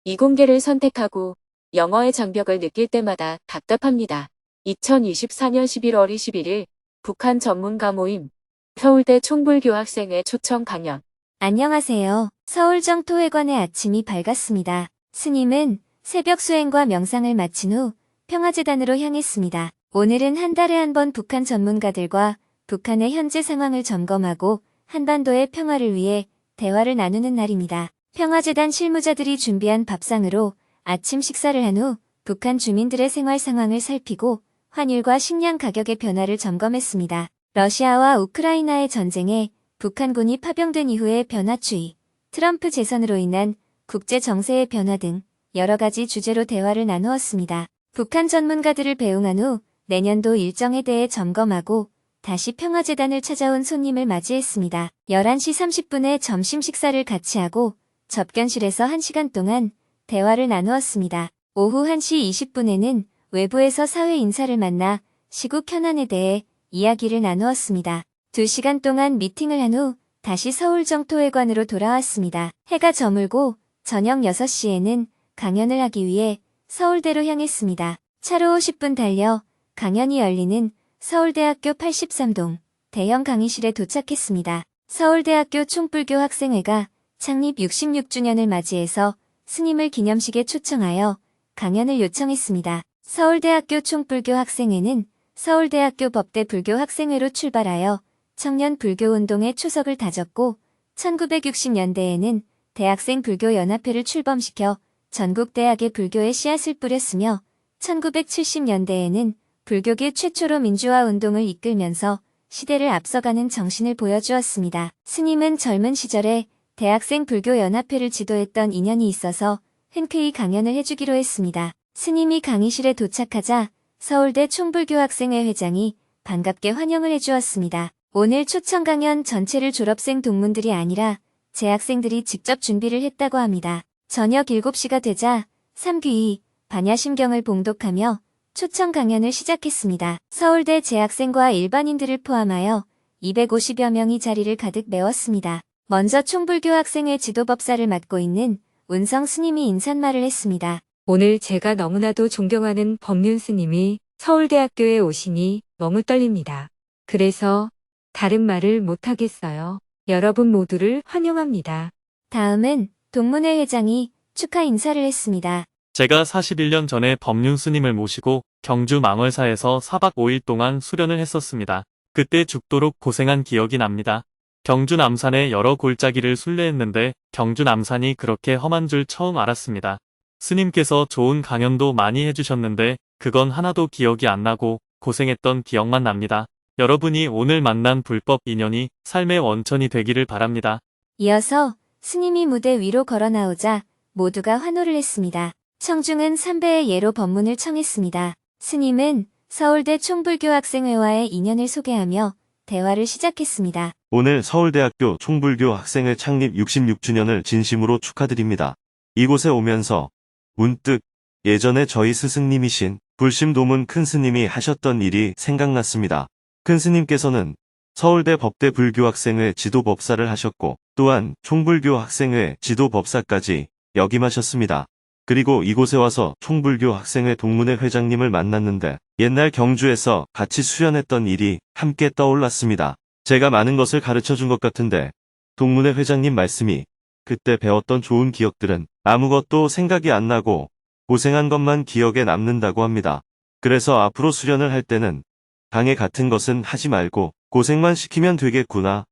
이공계를 선택하고 영어의 장벽을 느낄 때마다 답답합니다. 2024년 11월 21일 북한 전문가 모임 서울대 총불교 학생회 초청 강연. 안녕하세요. 서울정토회관의 아침이 밝았습니다. 스님은 새벽 수행과 명상을 마친 후 평화재단으로 향했습니다. 오늘은 한 달에 한 번 북한 전문가들과 북한의 현재 상황을 점검하고 한반도의 평화를 위해 대화를 나누는 날입니다. 평화재단 실무자들이 준비한 밥상으로 아침 식사를 한 후 북한 주민들의 생활 상황을 살피고 환율과 식량 가격의 변화를 점검했습니다. 러시아와 우크라이나의 전쟁에 북한군이 파병된 이후의 변화 추이, 트럼프 재선으로 인한 국제 정세의 변화 등 여러 가지 주제로 대화를 나누었습니다. 북한 전문가들을 배웅한 후 내년도 일정에 대해 점검하고 다시 평화재단을 찾아온 손님을 맞이했습니다. 11시 30분에 점심 식사를 같이 하고 접견실에서 1시간 동안 대화를 나누었습니다. 오후 1시 20분에는 외부에서 사회 인사를 만나 시국 현안에 대해 이야기를 나누었습니다. 2시간 동안 미팅을 한 후 다시 서울정토회관으로 돌아왔습니다. 해가 저물고 저녁 6시에는 강연을 하기 위해 서울대로 향했습니다. 차로 50분 달려 강연이 열리는 서울대학교 83동 대형 강의실에 도착했습니다. 서울대학교 총불교 학생회가 창립 66주년을 맞이해서 스님을 기념식에 초청하여 강연을 요청했습니다. 서울대학교 총불교 학생회는 서울대학교 법대 불교 학생회로 출발하여 청년 불교운동의 초석을 다졌고 1960년대에는 대학생 불교연합회를 출범시켜 전국대학의 불교의 씨앗을 뿌렸으며 1970년대에는 불교계 최초로 민주화운동을 이끌면서 시대를 앞서가는 정신을 보여주었습니다. 스님은 젊은 시절에 대학생 불교연합회를 지도했던 인연이 있어서 흔쾌히 강연을 해주기로 했습니다. 스님이 강의실에 도착하자 서울대 총불교학생회 회장이 반갑게 환영을 해주었습니다. 오늘 초청 강연 전체를 졸업생 동문들이 아니라 재학생들이 직접 준비를 했다고 합니다. 저녁 7시가 되자 삼귀이 반야심경을 봉독하며 초청 강연을 시작했습니다. 서울대 재학생과 일반인들을 포함하여 250여 명이 자리를 가득 메웠습니다. 먼저 총불교학생회 지도법사를 맡고 있는 운성 스님이 인사말을 했습니다. 오늘 제가 너무나도 존경하는 법륜 스님이 서울대학교에 오시니 너무 떨립니다. 그래서 다른 말을 못하겠어요. 여러분 모두를 환영합니다. 다음은 동문회 회장이 축하 인사를 했습니다. 제가 41년 전에 법륜 스님을 모시고 경주 망월사에서 4박 5일 동안 수련을 했었습니다. 그때 죽도록 고생한 기억이 납니다. 경주 남산의 여러 골짜기를 순례했는데 경주 남산이 그렇게 험한 줄 처음 알았습니다. 스님께서 좋은 강연도 많이 해주셨는데 그건 하나도 기억이 안 나고 고생했던 기억만 납니다. 여러분이 오늘 만난 불법 인연이 삶의 원천이 되기를 바랍니다. 이어서 스님이 무대 위로 걸어 나오자 모두가 환호를 했습니다. 청중은 3배의 예로 법문을 청했습니다. 스님은 서울대 총불교학생회와의 인연을 소개하며 대화를 시작했습니다. 오늘 서울대학교 총불교 학생회 창립 66주년을 진심으로 축하드립니다. 이곳에 오면서 문득 예전에 저희 스승님이신 불심도문 큰 스님이 하셨던 일이 생각났습니다. 큰 스님께서는 서울대 법대 불교학생회 지도법사를 하셨고 또한 총불교 학생회 지도법사까지 역임하셨습니다. 그리고 이곳에 와서 총불교 학생회 동문회 회장님을 만났는데 옛날 경주에서 같이 수련했던 일이 함께 떠올랐습니다. 제가 많은 것을 가르쳐 준 것 같은데 동문회 회장님 말씀이 그때 배웠던 좋은 기억들은 아무것도 생각이 안 나고 고생한 것만 기억에 남는다고 합니다. 그래서 앞으로 수련을 할 때는 강의 같은 것은 하지 말고 고생만 시키면 되겠구나.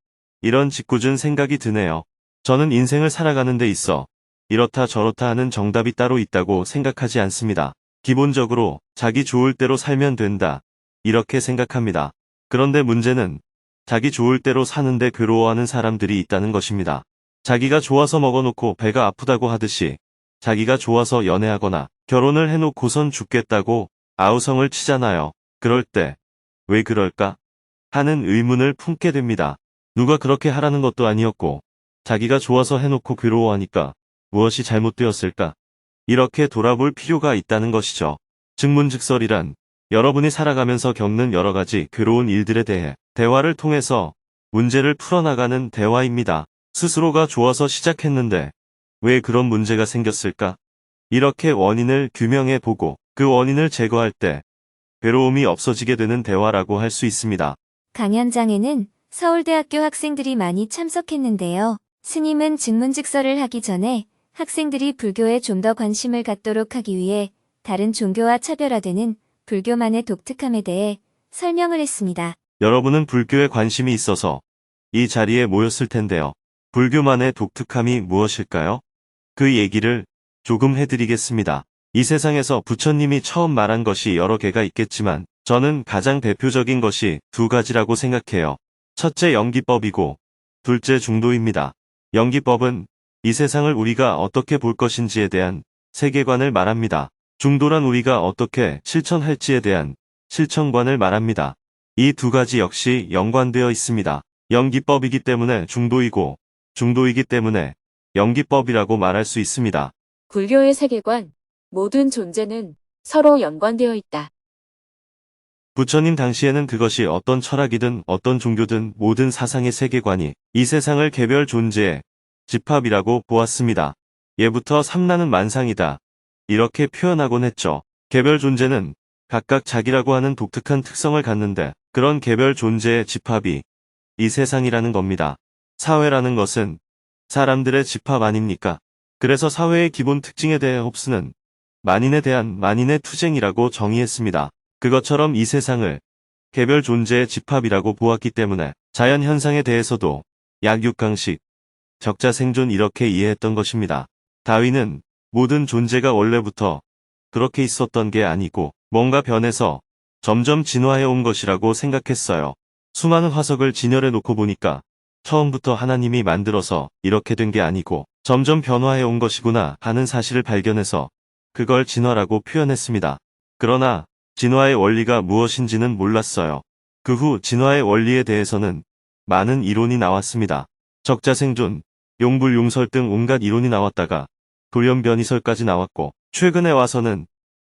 이런 짓궂은 생각이 드네요. 저는 인생을 살아가는 데 있어 이렇다 저렇다 하는 정답이 따로 있다고 생각하지 않습니다. 기본적으로 자기 좋을 대로 살면 된다. 이렇게 생각합니다. 그런데 문제는 자기 좋을 대로 사는데 괴로워하는 사람들이 있다는 것입니다. 자기가 좋아서 먹어놓고 배가 아프다고 하듯이 자기가 좋아서 연애하거나 결혼을 해놓고선 죽겠다고 아우성을 치잖아요. 그럴 때 왜 그럴까? 하는 의문을 품게 됩니다. 누가 그렇게 하라는 것도 아니었고 자기가 좋아서 해놓고 괴로워하니까 무엇이 잘못되었을까? 이렇게 돌아볼 필요가 있다는 것이죠. 증문즉설이란 여러분이 살아가면서 겪는 여러 가지 괴로운 일들에 대해 대화를 통해서 문제를 풀어나가는 대화입니다. 스스로가 좋아서 시작했는데 왜 그런 문제가 생겼을까? 이렇게 원인을 규명해 보고 그 원인을 제거할 때 괴로움이 없어지게 되는 대화라고 할 수 있습니다. 강연장에는 서울대학교 학생들이 많이 참석했는데요. 스님은 증문즉설을 하기 전에 학생들이 불교에 좀 더 관심을 갖도록 하기 위해 다른 종교와 차별화되는 불교만의 독특함에 대해 설명을 했습니다. 여러분은 불교에 관심이 있어서 이 자리에 모였을 텐데요. 불교만의 독특함이 무엇일까요? 그 얘기를 조금 해드리겠습니다. 이 세상에서 부처님이 처음 말한 것이 여러 개가 있겠지만 저는 가장 대표적인 것이 두 가지라고 생각해요. 첫째 연기법이고 둘째 중도입니다. 연기법은 이 세상을 우리가 어떻게 볼 것인지에 대한 세계관을 말합니다. 중도란 우리가 어떻게 실천할지에 대한 실천관을 말합니다. 이 두 가지 역시 연관되어 있습니다. 연기법이기 때문에 중도이고 중도이기 때문에 연기법이라고 말할 수 있습니다. 불교의 세계관, 모든 존재는 서로 연관되어 있다. 부처님 당시에는 그것이 어떤 철학이든 어떤 종교든 모든 사상의 세계관이 이 세상을 개별 존재의 집합이라고 보았습니다. 예부터 삼라는 만상이다. 이렇게 표현하곤 했죠. 개별 존재는 각각 자기라고 하는 독특한 특성을 갖는데 그런 개별 존재의 집합이 이 세상이라는 겁니다. 사회라는 것은 사람들의 집합 아닙니까? 그래서 사회의 기본 특징에 대해 홉스는 만인에 대한 만인의 투쟁이라고 정의했습니다. 그것처럼 이 세상을 개별 존재의 집합이라고 보았기 때문에 자연 현상에 대해서도 약육강식, 적자생존 이렇게 이해했던 것입니다. 다윈은 모든 존재가 원래부터 그렇게 있었던 게 아니고 뭔가 변해서 점점 진화해 온 것이라고 생각했어요. 수많은 화석을 진열해 놓고 보니까 처음부터 하나님이 만들어서 이렇게 된 게 아니고 점점 변화해 온 것이구나 하는 사실을 발견해서 그걸 진화라고 표현했습니다. 그러나 진화의 원리가 무엇인지는 몰랐어요. 그 후 진화의 원리에 대해서는 많은 이론이 나왔습니다. 적자생존, 용불용설 등 온갖 이론이 나왔다가 돌연변이설까지 나왔고 최근에 와서는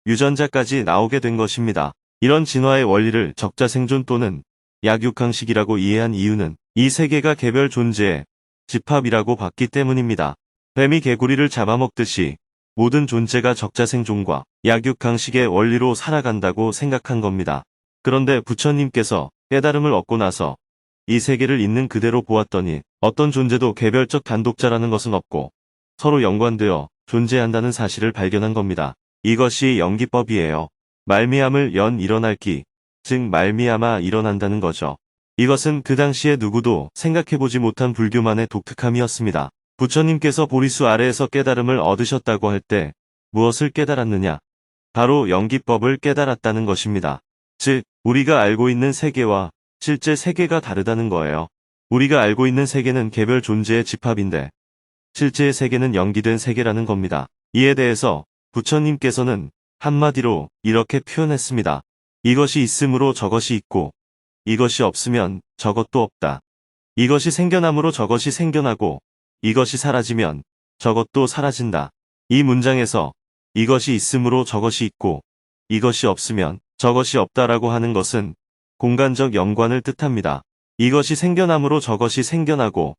유전자까지 나오게 된 것입니다. 이런 진화의 원리를 적자생존 또는 약육강식이라고 이해한 이유는 이 세계가 개별 존재의 집합이라고 봤기 때문입니다. 뱀이 개구리를 잡아먹듯이 모든 존재가 적자생존과 약육강식의 원리로 살아간다고 생각한 겁니다. 그런데 부처님께서 깨달음을 얻고 나서 이 세계를 있는 그대로 보았더니 어떤 존재도 개별적 단독자라는 것은 없고 서로 연관되어 존재한다는 사실을 발견한 겁니다. 이것이 연기법이에요. 말미암을 연 일어날기, 즉 말미암아 일어난다는 거죠. 이것은 그 당시에 누구도 생각해보지 못한 불교만의 독특함이었습니다. 부처님께서 보리수 아래에서 깨달음을 얻으셨다고 할 때 무엇을 깨달았느냐? 바로 연기법을 깨달았다는 것입니다. 즉, 우리가 알고 있는 세계와 실제 세계가 다르다는 거예요. 우리가 알고 있는 세계는 개별 존재의 집합인데 실제의 세계는 연기된 세계라는 겁니다. 이에 대해서 부처님께서는 한마디로 이렇게 표현했습니다. 이것이 있으므로 저것이 있고 이것이 없으면 저것도 없다. 이것이 생겨남으로 저것이 생겨나고 이것이 사라지면 저것도 사라진다. 이 문장에서 이것이 있으므로 저것이 있고 이것이 없으면 저것이 없다라고 하는 것은 공간적 연관을 뜻합니다. 이것이 생겨남으로 저것이 생겨나고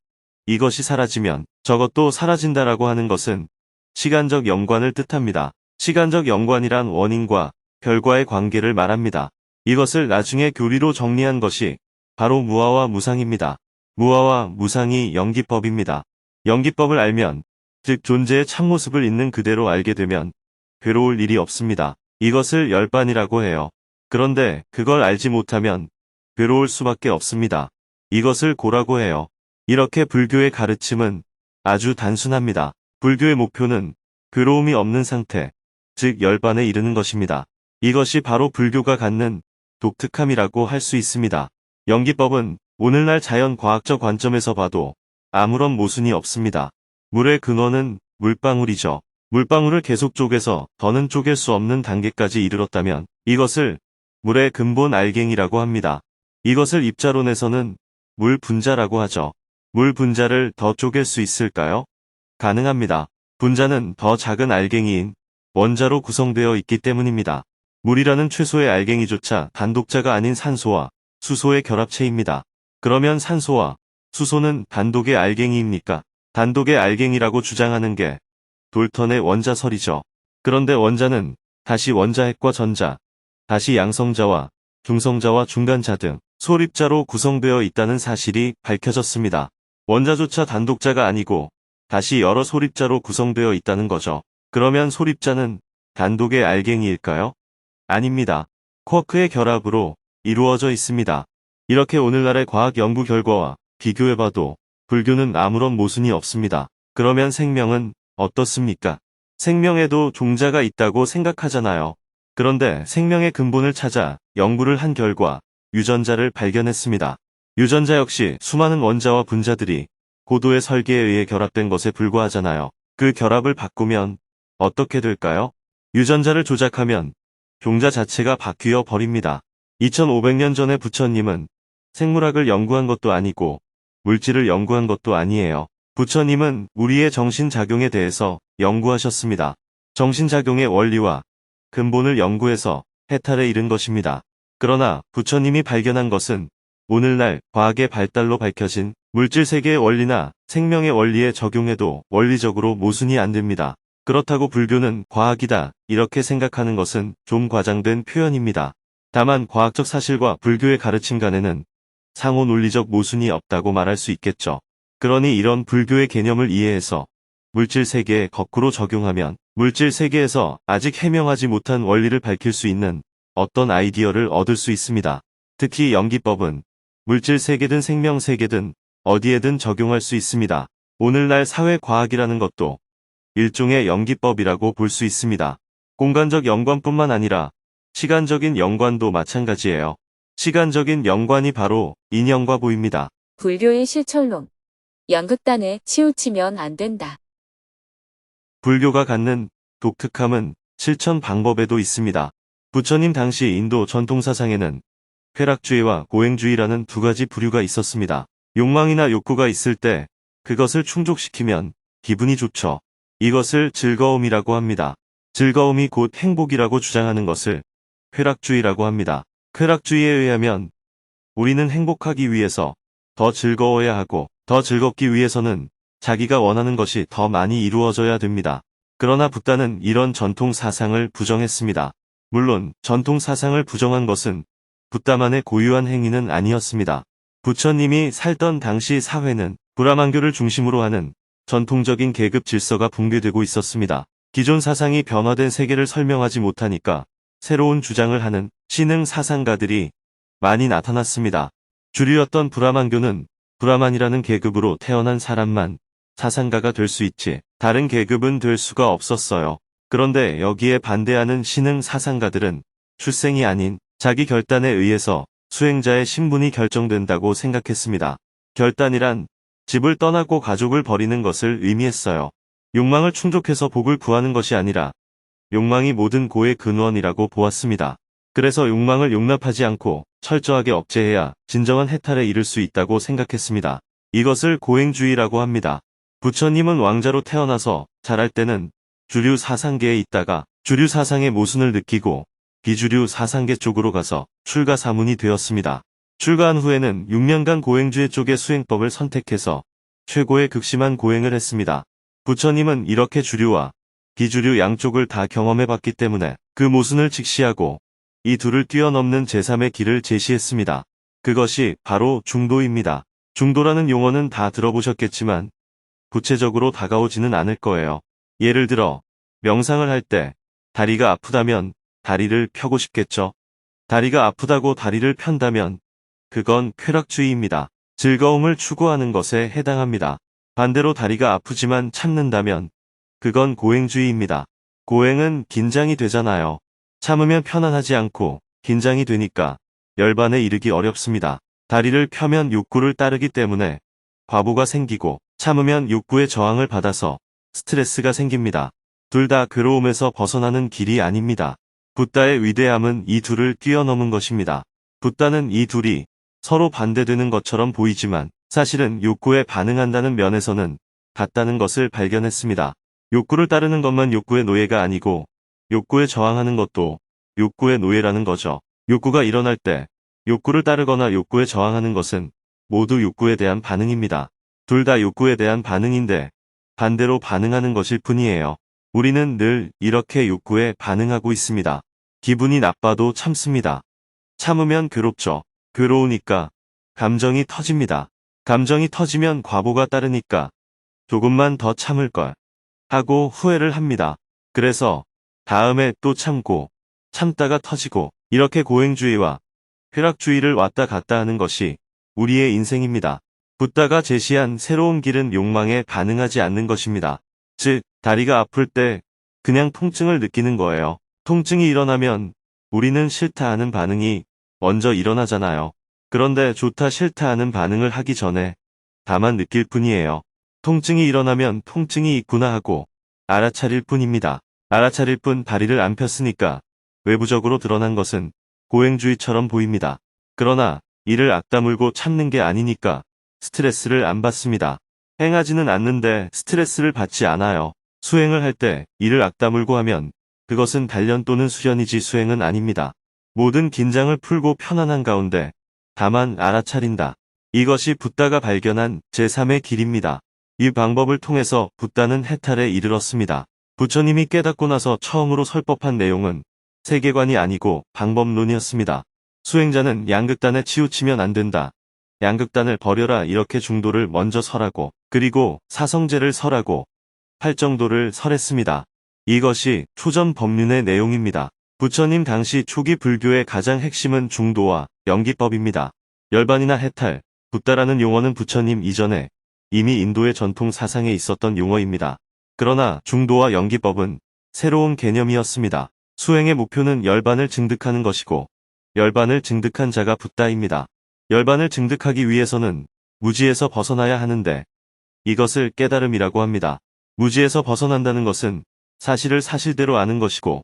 이것이 사라지면 저것도 사라진다라고 하는 것은 시간적 연관을 뜻합니다. 시간적 연관이란 원인과 결과의 관계를 말합니다. 이것을 나중에 교리로 정리한 것이 바로 무아와 무상입니다. 무아와 무상이 연기법입니다. 연기법을 알면, 즉 존재의 참모습을 있는 그대로 알게 되면 괴로울 일이 없습니다. 이것을 열반이라고 해요. 그런데 그걸 알지 못하면 괴로울 수밖에 없습니다. 이것을 고라고 해요. 이렇게 불교의 가르침은 아주 단순합니다. 불교의 목표는 괴로움이 없는 상태, 즉 열반에 이르는 것입니다. 이것이 바로 불교가 갖는 독특함이라고 할 수 있습니다. 연기법은 오늘날 자연과학적 관점에서 봐도 아무런 모순이 없습니다. 물의 근원은 물방울이죠. 물방울을 계속 쪼개서 더는 쪼갤 수 없는 단계까지 이르렀다면 이것을 물의 근본 알갱이라고 합니다. 이것을 입자론에서는 물 분자라고 하죠. 물 분자를 더 쪼갤 수 있을까요? 가능합니다. 분자는 더 작은 알갱이인 원자로 구성되어 있기 때문입니다. 물이라는 최소의 알갱이조차 단독자가 아닌 산소와 수소의 결합체입니다. 그러면 산소와 수소는 단독의 알갱이입니까? 단독의 알갱이라고 주장하는 게 돌턴의 원자설이죠. 그런데 원자는 다시 원자핵과 전자, 다시 양성자와 중성자와 중간자 등 소립자로 구성되어 있다는 사실이 밝혀졌습니다. 원자조차 단독자가 아니고 다시 여러 소립자로 구성되어 있다는 거죠. 그러면 소립자는 단독의 알갱이일까요? 아닙니다. 쿼크의 결합으로 이루어져 있습니다. 이렇게 오늘날의 과학 연구 결과와 비교해봐도 불교는 아무런 모순이 없습니다. 그러면 생명은 어떻습니까? 생명에도 종자가 있다고 생각하잖아요. 그런데 생명의 근본을 찾아 연구를 한 결과 유전자를 발견했습니다. 유전자 역시 수많은 원자와 분자들이 고도의 설계에 의해 결합된 것에 불과하잖아요. 그 결합을 바꾸면 어떻게 될까요? 유전자를 조작하면 종자 자체가 바뀌어 버립니다. 2500년 전에 부처님은 생물학을 연구한 것도 아니고 물질을 연구한 것도 아니에요. 부처님은 우리의 정신작용에 대해서 연구하셨습니다. 정신작용의 원리와 근본을 연구해서 해탈에 이른 것입니다. 그러나 부처님이 발견한 것은 오늘날 과학의 발달로 밝혀진 물질 세계의 원리나 생명의 원리에 적용해도 원리적으로 모순이 안 됩니다. 그렇다고 불교는 과학이다 이렇게 생각하는 것은 좀 과장된 표현입니다. 다만 과학적 사실과 불교의 가르침 간에는 상호 논리적 모순이 없다고 말할 수 있겠죠. 그러니 이런 불교의 개념을 이해해서 물질 세계에 거꾸로 적용하면 물질 세계에서 아직 해명하지 못한 원리를 밝힐 수 있는 어떤 아이디어를 얻을 수 있습니다. 특히 연기법은 물질 세계든 생명 세계든 어디에든 적용할 수 있습니다. 오늘날 사회과학이라는 것도 일종의 연기법이라고 볼 수 있습니다. 공간적 연관뿐만 아니라 시간적인 연관도 마찬가지예요. 시간적인 연관이 바로 인연과 보입니다. 불교의 실천론. 양극단에 치우치면 안 된다. 불교가 갖는 독특함은 실천 방법에도 있습니다. 부처님 당시 인도 전통사상에는 쾌락주의와 고행주의라는 두 가지 부류가 있었습니다. 욕망이나 욕구가 있을 때 그것을 충족시키면 기분이 좋죠. 이것을 즐거움이라고 합니다. 즐거움이 곧 행복이라고 주장하는 것을 쾌락주의라고 합니다. 쾌락주의에 의하면 우리는 행복하기 위해서 더 즐거워야 하고 더 즐겁기 위해서는 자기가 원하는 것이 더 많이 이루어져야 됩니다. 그러나 붓다는 이런 전통 사상을 부정했습니다. 물론 전통 사상을 부정한 것은 붓다만의 고유한 행위는 아니었습니다. 부처님이 살던 당시 사회는 브라만교를 중심으로 하는 전통적인 계급 질서가 붕괴되고 있었습니다. 기존 사상이 변화된 세계를 설명하지 못하니까 새로운 주장을 하는 신흥 사상가들이 많이 나타났습니다. 주류였던 브라만교는 브라만이라는 계급으로 태어난 사람만 사상가가 될 수 있지 다른 계급은 될 수가 없었어요. 그런데 여기에 반대하는 신흥 사상가들은 출생이 아닌 자기 결단에 의해서 수행자의 신분이 결정된다고 생각했습니다. 결단이란 집을 떠나고 가족을 버리는 것을 의미했어요. 욕망을 충족해서 복을 구하는 것이 아니라 욕망이 모든 고의 근원이라고 보았습니다. 그래서 욕망을 용납하지 않고 철저하게 억제해야 진정한 해탈에 이를 수 있다고 생각했습니다. 이것을 고행주의라고 합니다. 부처님은 왕자로 태어나서 자랄 때는 주류 사상계에 있다가 주류 사상의 모순을 느끼고 비주류 사상계 쪽으로 가서 출가사문이 되었습니다. 출가한 후에는 6년간 고행주의 쪽의 수행법을 선택해서 최고의 극심한 고행을 했습니다. 부처님은 이렇게 주류와 비주류 양쪽을 다 경험해봤기 때문에 그 모순을 직시하고 이 둘을 뛰어넘는 제3의 길을 제시했습니다. 그것이 바로 중도입니다. 중도라는 용어는 다 들어보셨겠지만 구체적으로 다가오지는 않을 거예요. 예를 들어 명상을 할 때 다리가 아프다면 다리를 펴고 싶겠죠. 다리가 아프다고 다리를 편다면 그건 쾌락주의입니다. 즐거움을 추구하는 것에 해당합니다. 반대로 다리가 아프지만 참는다면 그건 고행주의입니다. 고행은 긴장이 되잖아요. 참으면 편안하지 않고 긴장이 되니까 열반에 이르기 어렵습니다. 다리를 펴면 욕구를 따르기 때문에 과부가 생기고 참으면 욕구의 저항을 받아서 스트레스가 생깁니다. 둘 다 괴로움에서 벗어나는 길이 아닙니다. 붓다의 위대함은 이 둘을 뛰어넘은 것입니다. 붓다는 이 둘이 서로 반대되는 것처럼 보이지만 사실은 욕구에 반응한다는 면에서는 같다는 것을 발견했습니다. 욕구를 따르는 것만 욕구의 노예가 아니고 욕구에 저항하는 것도 욕구의 노예라는 거죠. 욕구가 일어날 때 욕구를 따르거나 욕구에 저항하는 것은 모두 욕구에 대한 반응입니다. 둘 다 욕구에 대한 반응인데 반대로 반응하는 것일 뿐이에요. 우리는 늘 이렇게 욕구에 반응하고 있습니다. 기분이 나빠도 참습니다. 참으면 괴롭죠. 괴로우니까 감정이 터집니다. 감정이 터지면 과보가 따르니까 조금만 더 참을걸 하고 후회를 합니다. 그래서 다음에 또 참고 참다가 터지고 이렇게 고행주의와 쾌락주의를 왔다 갔다 하는 것이 우리의 인생입니다. 붓다가 제시한 새로운 길은 욕망에 반응하지 않는 것입니다. 즉, 다리가 아플 때 그냥 통증을 느끼는 거예요. 통증이 일어나면 우리는 싫다 하는 반응이 먼저 일어나잖아요. 그런데 좋다 싫다 하는 반응을 하기 전에 다만 느낄 뿐이에요. 통증이 일어나면 통증이 있구나 하고 알아차릴 뿐입니다. 알아차릴 뿐 다리를 안 폈으니까 외부적으로 드러난 것은 고행주의처럼 보입니다. 그러나 이를 악다물고 참는 게 아니니까 스트레스를 안 받습니다. 행하지는 않는데 스트레스를 받지 않아요. 수행을 할 때 이를 악다물고 하면 그것은 단련 또는 수련이지 수행은 아닙니다. 모든 긴장을 풀고 편안한 가운데 다만 알아차린다. 이것이 붓다가 발견한 제3의 길입니다. 이 방법을 통해서 붓다는 해탈에 이르렀습니다. 부처님이 깨닫고 나서 처음으로 설법한 내용은 세계관이 아니고 방법론이었습니다. 수행자는 양극단에 치우치면 안 된다. 양극단을 버려라 이렇게 중도를 먼저 설하고 그리고 사성제를 설하고 팔정도를 설했습니다. 이것이 초전 법륜의 내용입니다. 부처님 당시 초기 불교의 가장 핵심은 중도와 연기법입니다. 열반이나 해탈, 붓다라는 용어는 부처님 이전에 이미 인도의 전통 사상에 있었던 용어입니다. 그러나 중도와 연기법은 새로운 개념이었습니다. 수행의 목표는 열반을 증득하는 것이고 열반을 증득한 자가 붓다입니다. 열반을 증득하기 위해서는 무지에서 벗어나야 하는데 이것을 깨달음이라고 합니다. 무지에서 벗어난다는 것은 사실을 사실대로 아는 것이고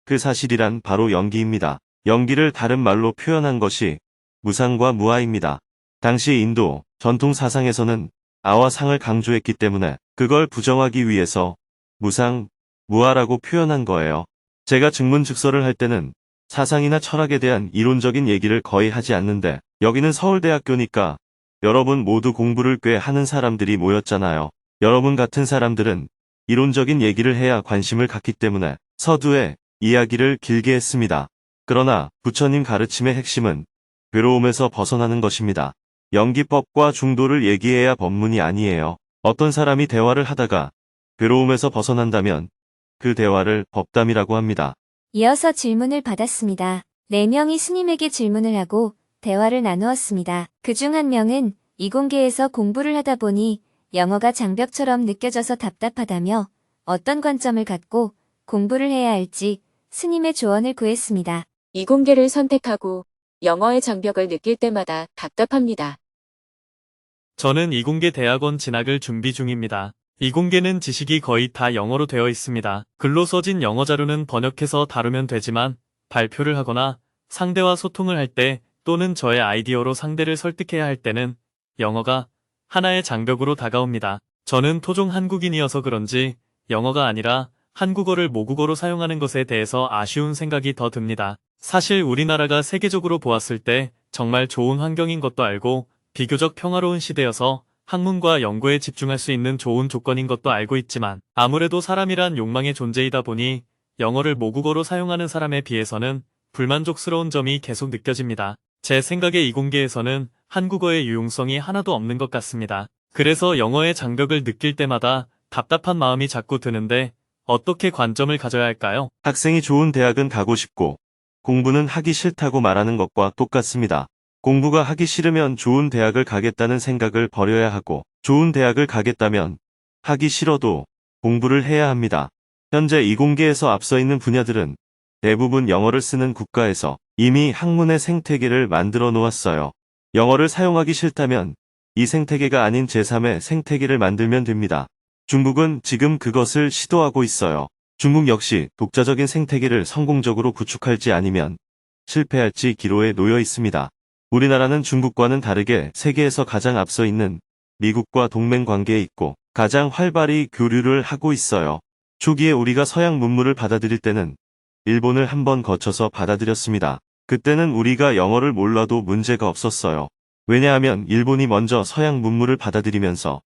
그 사실이란 바로 연기입니다. 연기를 다른 말로 표현한 것이 무상과 무아입니다. 당시 인도 전통 사상에서는 아와 상을 강조했기 때문에 그걸 부정하기 위해서 무상, 무아라고 표현한 거예요. 제가 증문즉서를 할 때는 사상이나 철학에 대한 이론적인 얘기를 거의 하지 않는데 여기는 서울대학교니까 여러분 모두 공부를 꽤 하는 사람들이 모였잖아요. 여러분 같은 사람들은 이론적인 얘기를 해야 관심을 갖기 때문에 서두에 이야기를 길게 했습니다. 그러나 부처님 가르침의 핵심은 괴로움에서 벗어나는 것입니다. 연기법과 중도를 얘기해야 법문이 아니에요. 어떤 사람이 대화를 하다가 괴로움에서 벗어난다면 그 대화를 법담이라고 합니다. 이어서 질문을 받았습니다. 4명이 스님에게 질문을 하고 대화를 나누었습니다. 그중 한 명은 이공계에서 공부를 하다 보니 영어가 장벽처럼 느껴져서 답답하다며 어떤 관점을 갖고 공부를 해야 할지 스님의 조언을 구했습니다. 이공계를 선택하고 영어의 장벽을 느낄 때마다 답답합니다. 저는 이공계 대학원 진학을 준비 중입니다. 이공계는 지식이 거의 다 영어로 되어 있습니다. 글로 써진 영어 자료는 번역해서 다루면 되지만 발표를 하거나 상대와 소통을 할 때 또는 저의 아이디어로 상대를 설득해야 할 때는 영어가 하나의 장벽으로 다가옵니다. 저는 토종 한국인이어서 그런지 영어가 아니라 한국어를 모국어로 사용하는 것에 대해서 아쉬운 생각이 더 듭니다. 사실 우리나라가 세계적으로 보았을 때 정말 좋은 환경인 것도 알고 비교적 평화로운 시대여서 학문과 연구에 집중할 수 있는 좋은 조건인 것도 알고 있지만 아무래도 사람이란 욕망의 존재이다 보니 영어를 모국어로 사용하는 사람에 비해서는 불만족스러운 점이 계속 느껴집니다. 제 생각에 이공계에서는 한국어의 유용성이 하나도 없는 것 같습니다. 그래서 영어의 장벽을 느낄 때마다 답답한 마음이 자꾸 드는데 어떻게 관점을 가져야 할까요? 학생이 좋은 대학은 가고 싶고 공부는 하기 싫다고 말하는 것과 똑같습니다. 공부가 하기 싫으면 좋은 대학을 가겠다는 생각을 버려야 하고 좋은 대학을 가겠다면 하기 싫어도 공부를 해야 합니다. 현재 이공계에서 앞서 있는 분야들은 대부분 영어를 쓰는 국가에서 이미 학문의 생태계를 만들어 놓았어요. 영어를 사용하기 싫다면 이 생태계가 아닌 제3의 생태계를 만들면 됩니다. 중국은 지금 그것을 시도하고 있어요. 중국 역시 독자적인 생태계를 성공적으로 구축할지 아니면 실패할지 기로에 놓여 있습니다. 우리나라는 중국과는 다르게 세계에서 가장 앞서 있는 미국과 동맹 관계에 있고 가장 활발히 교류를 하고 있어요. 초기에 우리가 서양 문물을 받아들일 때는 일본을 한번 거쳐서 받아들였습니다. 그때는 우리가 영어를 몰라도 문제가 없었어요. 왜냐하면 일본이 먼저 서양 문물을 받아들이면서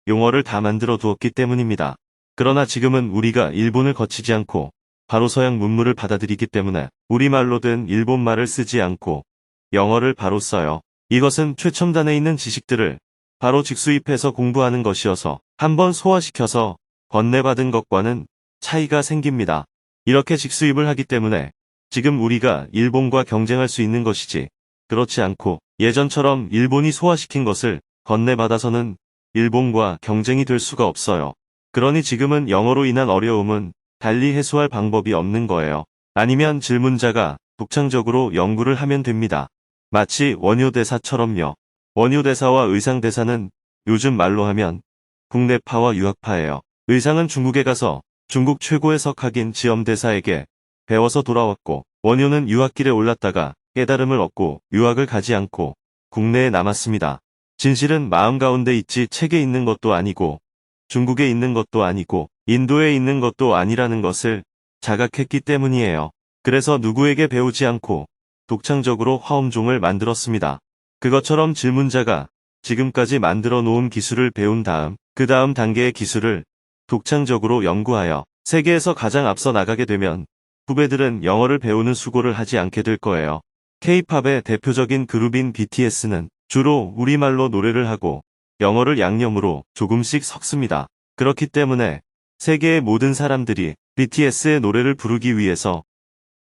용어를 다 만들어 두었기 때문입니다. 그러나 지금은 우리가 일본을 거치지 않고 바로 서양 문물을 받아들이기 때문에 우리말로 된 일본말을 쓰지 않고 영어를 바로 써요. 이것은 최첨단에 있는 지식들을 바로 직수입해서 공부하는 것이어서 한번 소화시켜서 건네받은 것과는 차이가 생깁니다. 이렇게 직수입을 하기 때문에 지금 우리가 일본과 경쟁할 수 있는 것이지, 그렇지 않고 예전처럼 일본이 소화시킨 것을 건네받아서는 일본과 경쟁이 될 수가 없어요. 그러니 지금은 영어로 인한 어려움은 달리 해소할 방법이 없는 거예요. 아니면 질문자가 독창적으로 연구를 하면 됩니다. 마치 원효대사처럼요. 원효대사와 의상대사는 요즘 말로 하면 국내파와 유학파예요. 의상은 중국에 가서 중국 최고의 석학인 지엄대사에게 배워서 돌아왔고, 원효는 유학길에 올랐다가 깨달음을 얻고 유학을 가지 않고 국내에 남았습니다. 진실은 마음 가운데 있지 책에 있는 것도 아니고 중국에 있는 것도 아니고 인도에 있는 것도 아니라는 것을 자각했기 때문이에요. 그래서 누구에게 배우지 않고 독창적으로 화엄종을 만들었습니다. 그것처럼 질문자가 지금까지 만들어 놓은 기술을 배운 다음 그 다음 단계의 기술을 독창적으로 연구하여 세계에서 가장 앞서 나가게 되면 후배들은 영어를 배우는 수고를 하지 않게 될 거예요. K-팝의 대표적인 그룹인 BTS는 주로 우리말로 노래를 하고 영어를 양념으로 조금씩 섞습니다. 그렇기 때문에 세계의 모든 사람들이 BTS의 노래를 부르기 위해서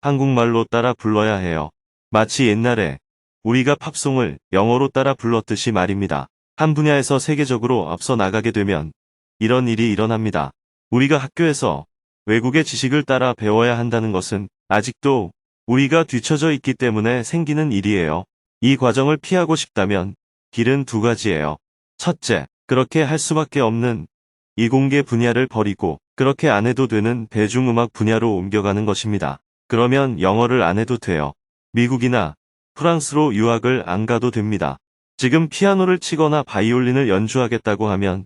한국말로 따라 불러야 해요. 마치 옛날에 우리가 팝송을 영어로 따라 불렀듯이 말입니다. 한 분야에서 세계적으로 앞서 나가게 되면 이런 일이 일어납니다. 우리가 학교에서 외국의 지식을 따라 배워야 한다는 것은 아직도 우리가 뒤처져 있기 때문에 생기는 일이에요. 이 과정을 피하고 싶다면 길은 두 가지예요. 첫째, 그렇게 할 수밖에 없는 이공계 분야를 버리고 그렇게 안 해도 되는 대중음악 분야로 옮겨가는 것입니다. 그러면 영어를 안 해도 돼요. 미국이나 프랑스로 유학을 안 가도 됩니다. 지금 피아노를 치거나 바이올린을 연주하겠다고 하면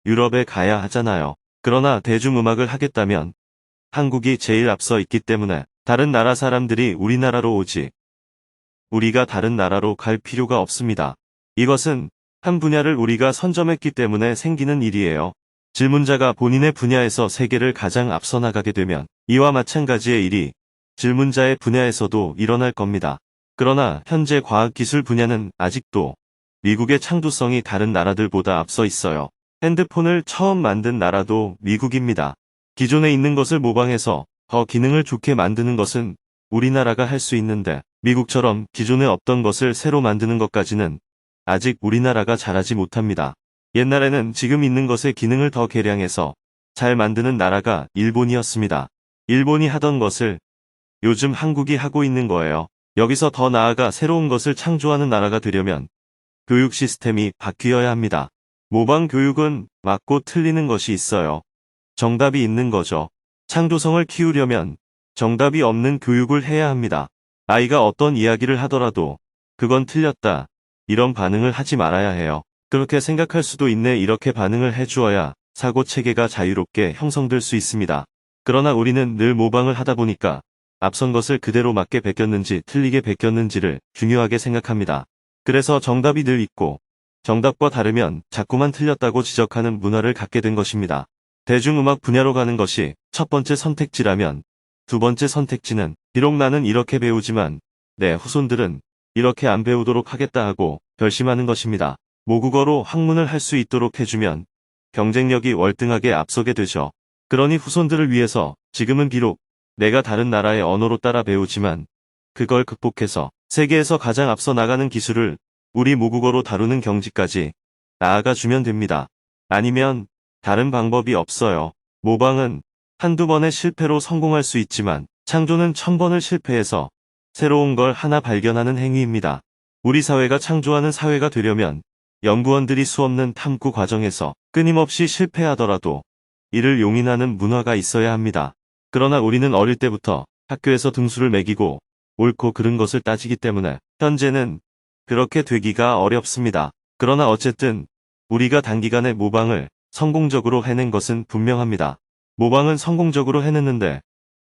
유럽에 가야 하잖아요. 그러나 대중음악을 하겠다면 한국이 제일 앞서 있기 때문에 다른 나라 사람들이 우리나라로 오지 우리가 다른 나라로 갈 필요가 없습니다. 이것은 한 분야를 우리가 선점했기 때문에 생기는 일이에요. 질문자가 본인의 분야에서 세계를 가장 앞서 나가게 되면 이와 마찬가지의 일이 질문자의 분야에서도 일어날 겁니다. 그러나 현재 과학기술 분야는 아직도 미국의 창조성이 다른 나라들보다 앞서 있어요. 핸드폰을 처음 만든 나라도 미국입니다. 기존에 있는 것을 모방해서 더 기능을 좋게 만드는 것은 우리나라가 할 수 있는데 미국처럼 기존에 없던 것을 새로 만드는 것까지는 아직 우리나라가 잘하지 못합니다. 옛날에는 지금 있는 것의 기능을 더 개량해서 잘 만드는 나라가 일본이었습니다. 일본이 하던 것을 요즘 한국이 하고 있는 거예요. 여기서 더 나아가 새로운 것을 창조하는 나라가 되려면 교육 시스템이 바뀌어야 합니다. 모방 교육은 맞고 틀리는 것이 있어요. 정답이 있는 거죠. 창조성을 키우려면 정답이 없는 교육을 해야 합니다. 아이가 어떤 이야기를 하더라도 그건 틀렸다, 이런 반응을 하지 말아야 해요. 그렇게 생각할 수도 있네, 이렇게 반응을 해주어야 사고 체계가 자유롭게 형성될 수 있습니다. 그러나 우리는 늘 모방을 하다 보니까 앞선 것을 그대로 맞게 베꼈는지 틀리게 베꼈는지를 중요하게 생각합니다. 그래서 정답이 늘 있고 정답과 다르면 자꾸만 틀렸다고 지적하는 문화를 갖게 된 것입니다. 대중음악 분야로 가는 것이 첫 번째 선택지라면 두 번째 선택지는 비록 나는 이렇게 배우지만 내 후손들은 이렇게 안 배우도록 하겠다 하고 결심하는 것입니다. 모국어로 학문을 할 수 있도록 해주면 경쟁력이 월등하게 앞서게 되죠. 그러니 후손들을 위해서 지금은 비록 내가 다른 나라의 언어로 따라 배우지만 그걸 극복해서 세계에서 가장 앞서 나가는 기술을 우리 모국어로 다루는 경지까지 나아가 주면 됩니다. 아니면 다른 방법이 없어요. 모방은 한두 번의 실패로 성공할 수 있지만 창조는 1000번을 실패해서 새로운 걸 하나 발견하는 행위입니다. 우리 사회가 창조하는 사회가 되려면 연구원들이 수없는 탐구 과정에서 끊임없이 실패하더라도 이를 용인하는 문화가 있어야 합니다. 그러나 우리는 어릴 때부터 학교에서 등수를 매기고 옳고 그른 것을 따지기 때문에 현재는 그렇게 되기가 어렵습니다. 그러나 어쨌든 우리가 단기간에 모방을 성공적으로 해낸 것은 분명합니다. 모방은 성공적으로 해냈는데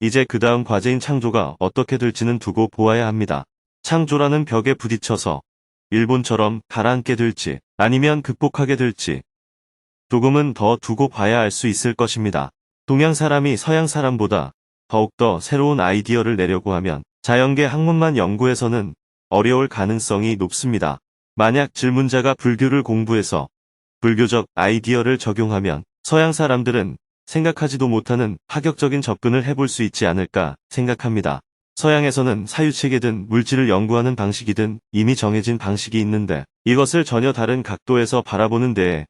이제 그 다음 과제인 창조가 어떻게 될지는 두고 보아야 합니다. 창조라는 벽에 부딪혀서 일본처럼 가라앉게 될지 아니면 극복하게 될지 조금은 더 두고 봐야 알 수 있을 것입니다. 동양 사람이 서양 사람보다 더욱더 새로운 아이디어를 내려고 하면 자연계 학문만 연구해서는 어려울 가능성이 높습니다. 만약 질문자가 불교를 공부해서 불교적 아이디어를 적용하면 서양 사람들은 생각하지도 못하는 파격적인 접근을 해볼 수 있지 않을까 생각합니다. 서양에서는 사유체계든 물질을 연구하는 방식이든 이미 정해진 방식이 있는데 이것을 전혀 다른 각도에서 바라보는 데에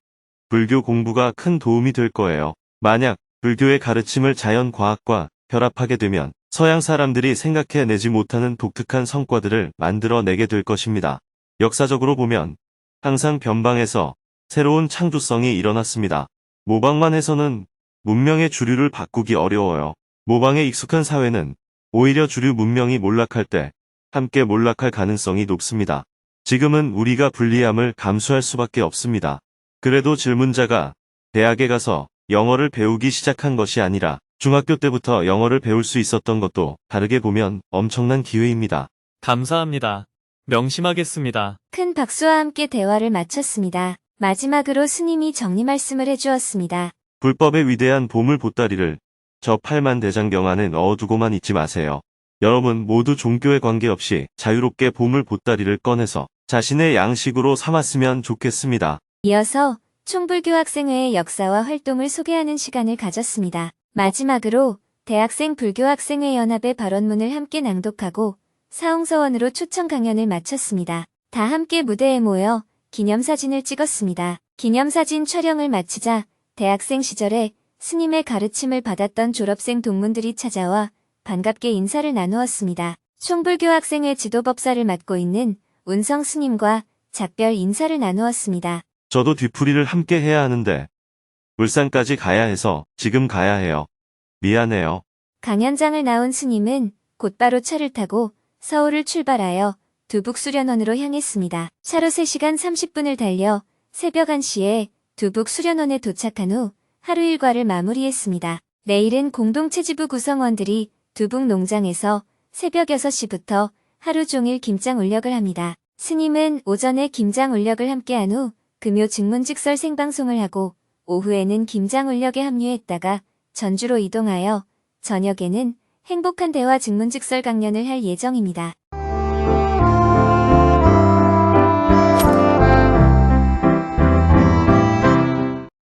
불교 공부가 큰 도움이 될 거예요. 만약 불교의 가르침을 자연과학과 결합하게 되면 서양 사람들이 생각해내지 못하는 독특한 성과들을 만들어내게 될 것입니다. 역사적으로 보면 항상 변방에서 새로운 창조성이 일어났습니다. 모방만 해서는 문명의 주류를 바꾸기 어려워요. 모방에 익숙한 사회는 오히려 주류 문명이 몰락할 때 함께 몰락할 가능성이 높습니다. 지금은 우리가 불리함을 감수할 수밖에 없습니다. 그래도 질문자가 대학에 가서 영어를 배우기 시작한 것이 아니라 중학교 때부터 영어를 배울 수 있었던 것도 다르게 보면 엄청난 기회입니다. 감사합니다. 명심하겠습니다. 큰 박수와 함께 대화를 마쳤습니다. 마지막으로 스님이 정리 말씀을 해주었습니다. 불법의 위대한 보물 보따리를 저 8만 대장경 안에 넣어두고만 있지 마세요. 여러분 모두 종교에 관계없이 자유롭게 보물 보따리를 꺼내서 자신의 양식으로 삼았으면 좋겠습니다. 이어서 총불교학생회의 역사와 활동을 소개하는 시간을 가졌습니다. 마지막으로 대학생 불교학생회 연합의 발언문을 함께 낭독하고 사홍서원으로 초청 강연을 마쳤습니다. 다 함께 무대에 모여 기념사진을 찍었습니다. 기념사진 촬영을 마치자 대학생 시절에 스님의 가르침을 받았던 졸업생 동문들이 찾아와 반갑게 인사를 나누었습니다. 총불교학생회 지도법사를 맡고 있는 운성 스님과 작별 인사를 나누었습니다. 저도 뒤풀이를 함께 해야 하는데 울산까지 가야 해서 지금 가야 해요. 미안해요. 강연장을 나온 스님은 곧바로 차를 타고 서울을 출발하여 두북수련원으로 향했습니다. 차로 3시간 30분을 달려 새벽 1시에 두북수련원에 도착한 후 하루 일과를 마무리했습니다. 내일은 공동체지부 구성원들이 두북농장에서 새벽 6시부터 하루 종일 김장 울력을 합니다. 스님은 오전에 김장 울력을 함께한 후 금요 증문직설 생방송을 하고 오후에는 김장 울력에 합류했다가 전주로 이동하여 저녁에는 행복한 대화 증문직설 강연을 할 예정입니다.